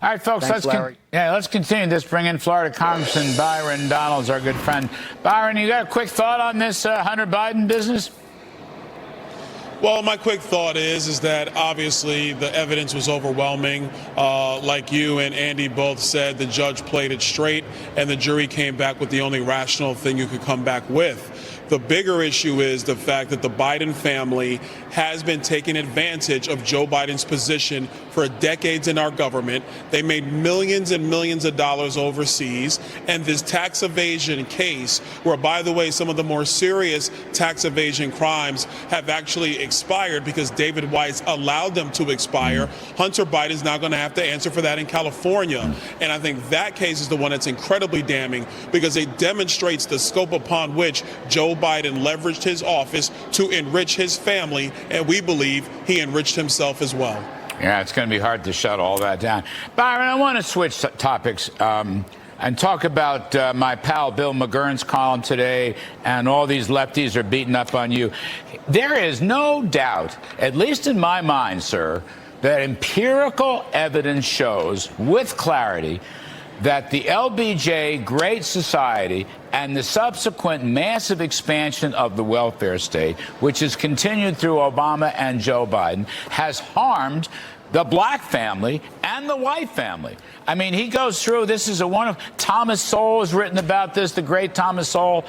All right, folks, Thanks, Larry. let's continue this. Bring in Florida Congressman Byron Donalds, our good friend. Byron, you got a quick thought on this Hunter Biden business? Well, my quick thought is that obviously the evidence was overwhelming. Like you and Andy both said, the judge played it straight, and the jury came back with the only rational thing you could come back with. The bigger issue is the fact that the Biden family has been taking advantage of Joe Biden's position for decades in our government. They made millions and millions of dollars overseas. And this tax evasion case, where, by the way, some of the more serious tax evasion crimes have actually expired because David Weiss allowed them to expire, Hunter Biden is now going to have to answer for that in California. And I think that case is the one that's incredibly damning because it demonstrates the scope upon which Joe Biden leveraged his office to enrich his family, and we believe he enriched himself as well. Yeah, it's going to be hard to shut all that down. Byron, I want to switch topics and talk about my pal Bill McGurn's column today, and all these lefties are beating up on you. There is no doubt, at least in my mind, sir, that empirical evidence shows with clarity that the LBJ Great Society and the subsequent massive expansion of the welfare state, which has continued through Obama and Joe Biden, has harmed the black family and the white family. I mean, he goes through, this is Thomas Sowell has written about this, the great Thomas Sowell,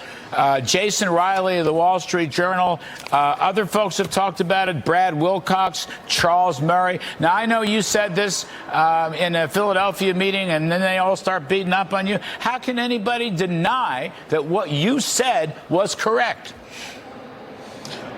Jason Riley of the Wall Street Journal, other folks have talked about it, Brad Wilcox, Charles Murray. Now, I know you said this in a Philadelphia meeting, and then they all start beating up on you. How can anybody deny that what you said was correct?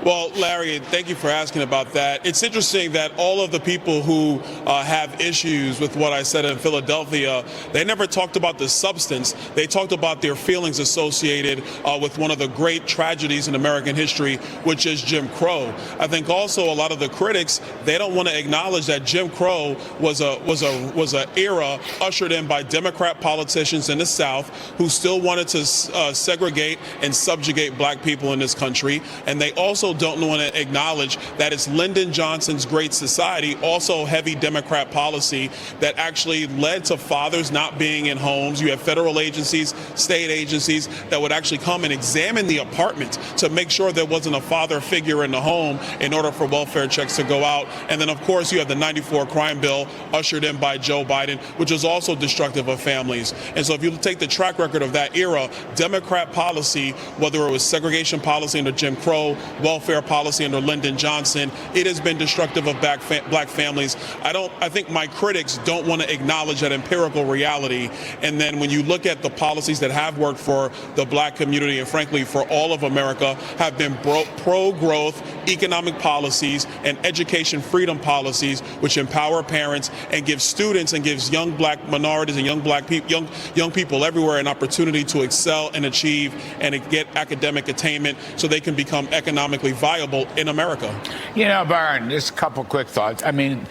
Well, Larry, thank you for asking about that. It's interesting that all of the people who have issues with what I said in Philadelphia, they never talked about the substance. They talked about their feelings associated with one of the great tragedies in American history, which is Jim Crow. I think also a lot of the critics, they don't want to acknowledge that Jim Crow was an era ushered in by Democrat politicians in the South who still wanted to segregate and subjugate black people in this country. And they also don't want to acknowledge that it's Lyndon Johnson's Great Society, also heavy Democrat policy, that actually led to fathers not being in homes. You have federal agencies, state agencies that would actually come and examine the apartment to make sure there wasn't a father figure in the home in order for welfare checks to go out. And then, of course, you have the 94 crime bill ushered in by Joe Biden, which is also destructive of families. And so if you take the track record of that era, Democrat policy, whether it was segregation policy under Jim Crow, welfare policy under Lyndon Johnson, it has been destructive of black families. I think my critics don't want to acknowledge that empirical reality. And then when you look at the policies that have worked for the black community and frankly for all of America, have been pro-growth economic policies and education freedom policies, which empower parents and give students and gives young black minorities and young people everywhere an opportunity to excel and achieve and to get academic attainment so they can become economically viable in America. You know, Byron, just a couple quick thoughts. I mean,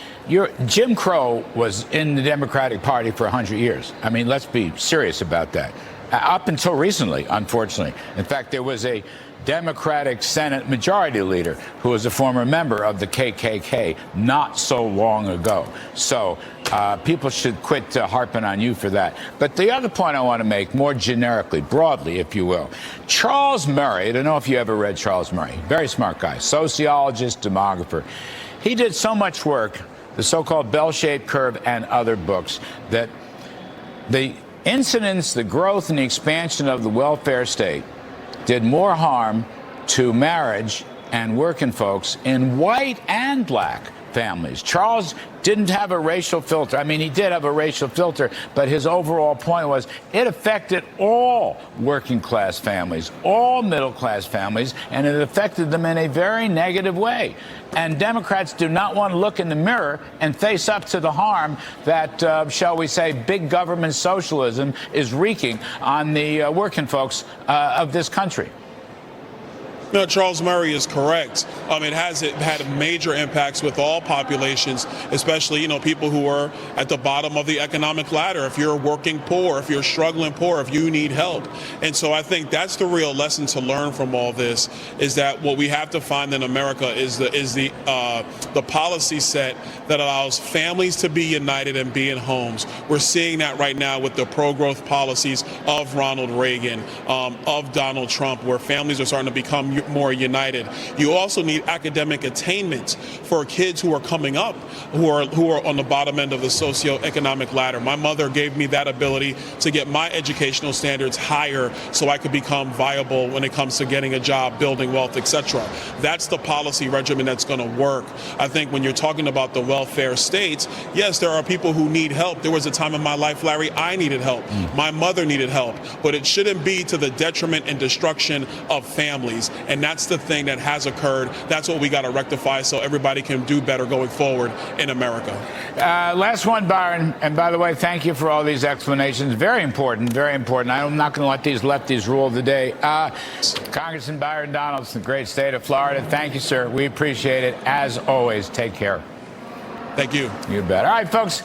Jim Crow was in the Democratic Party for 100 years. I mean, let's be serious about that. Up until recently, unfortunately. In fact, there was a Democratic Senate Majority Leader who was a former member of the KKK not so long ago. So people should quit harping on you for that. But the other point I want to make more generically, broadly, if you will, Charles Murray, I don't know if you ever read Charles Murray, very smart guy, sociologist, demographer. He did so much work, the so-called bell-shaped curve and other books, that the incidence, the growth and the expansion of the welfare state did more harm to marriage and working folks in white and black families. Charles didn't have a racial filter. I mean, he did have a racial filter, but his overall point was it affected all working class families, all middle class families, and it affected them in a very negative way. And Democrats do not want to look in the mirror and face up to the harm that, shall we say, big government socialism is wreaking on the working folks of this country. No, Charles Murray is correct. It has had major impacts with all populations, especially, people who are at the bottom of the economic ladder. If you're working poor, if you're struggling poor, if you need help. And so I think that's the real lesson to learn from all this, is that what we have to find in America is the policy set that allows families to be united and be in homes. We're seeing that right now with the pro-growth policies of Ronald Reagan, of Donald Trump, where families are starting to become more united. You also need academic attainment for kids who are coming up, who are on the bottom end of the socioeconomic ladder. My mother gave me that ability to get my educational standards higher so I could become viable when it comes to getting a job, building wealth, etc. That's the policy regimen that's going to work. I think when you're talking about the welfare states, yes, there are people who need help. There was a time in my life, Larry, I needed help. My mother needed help, but it shouldn't be to the detriment and destruction of families. And that's the thing that has occurred. That's what we got to rectify so everybody can do better going forward in America. Last one, Byron. And by the way, thank you for all these explanations. Very important, very important. I'm not going to let these lefties rule the day. Congressman Byron Donalds, the great state of Florida. Thank you, sir. We appreciate it. As always, take care. Thank you. You bet. All right, folks.